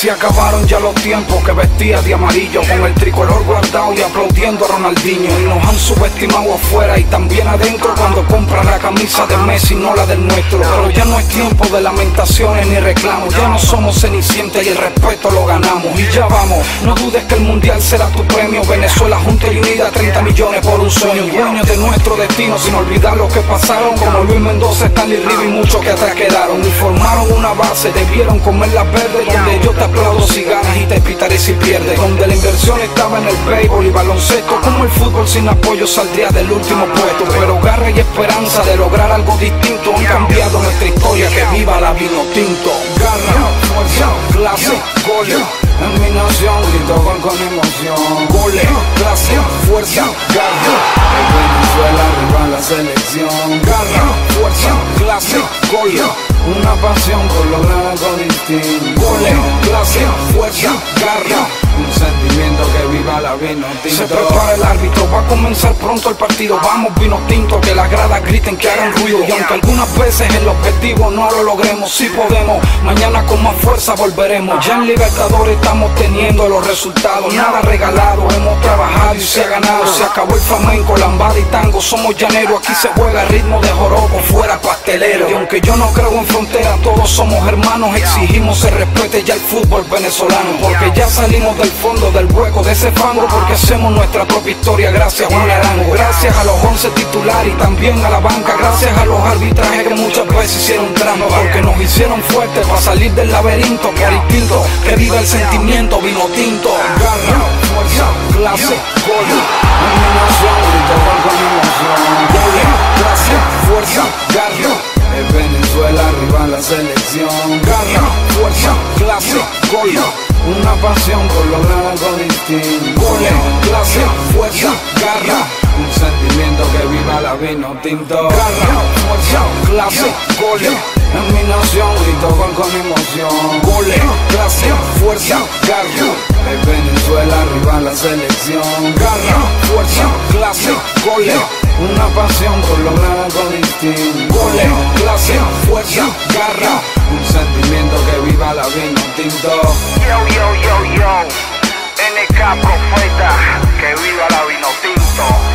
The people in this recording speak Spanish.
Se acabaron ya los tiempos que vestía de amarillo, con el tricolor guardado y aplaudiendo a Ronaldinho. Y nos han subestimado afuera y también adentro cuando compran la camisa de Messi, no la del nuestro. Pero ya no es tiempo de lamentaciones ni reclamos, ya no somos cenicientas y el respeto lo ganamos. Y ya vamos, no dudes que el mundial será tu premio. Venezuela junta y unida, 30 millones por un sueño. Dueños de nuestro destino sin olvidar lo que pasaron, como Luis Mendoza, Stanley River y muchos que atrás quedaron. Y formaron una base, debieron comer la verde, donde yo te aplaudo si ganas y te pitaré si pierdes. Donde la inversión estaba en el béisbol y baloncesto, como el fútbol sin apoyo saldría del último puesto. Pero garra y esperanza de lograr algo distinto han cambiado nuestra historia, que viva la Vinotinto. Garra, fuerza, clase, goles, en mi nación grito con emoción. Goles, clase, fuerza, garra, en Venezuela arriba la selección. Garra, fuerza, clase, goles, una pasión por lograr algo distinto. Goles, clase, fuerza, garra, un sentimiento que viva la Vinotinto. Se prepara el árbitro, va a comenzar pronto el partido. Vamos Vinotinto, que las gradas griten, que hagan ruido. Y aunque algunas veces el objetivo no lo logremos, sí podemos, mañana con más fuerza volveremos. Ya en Libertadores estamos teniendo los resultados, nada regalado, hemos trabajado y se ha ganado. Se acabó el flamenco, lambada y tango, somos llaneros. Aquí se juega ritmo de joropo, fuera pastelero. Y aunque yo no creo en fronteras, todos somos hermanos. Exigimos se respete ya el fútbol venezolano, porque ya salimos del fondo del hueco de ese fango, porque hacemos nuestra propia historia gracias a Juan Arango. Gracias a los 11 titulares y también a la banca, gracias a los arbitrajes que muchas veces hicieron trampa, porque nos hicieron fuertes para salir del laberinto por instinto. Que viva el sentimiento Vinotinto. Garra, fuerza, clase, goles, en mi nación grito con emoción. Goles, clase, fuerza, garra, en Venezuela arriba la selección. Garra, fuerza, clase, goles, una pasión por lograr algo distinto. Goles, clase, fuerza, garra, un sentimiento que viva la Vinotinto. Garra, fuerza, clase, goles, en mi nación grito con emoción. Goles, clase, fuerza, garra, en Venezuela arriba la selección. Garra, fuerza, clase, goles, una pasión por lograr algo distinto. Goles, clase, fuerza, garra, un sentimiento que viva la Vinotinto. Yo, NK Profeta, que viva la Vinotinto.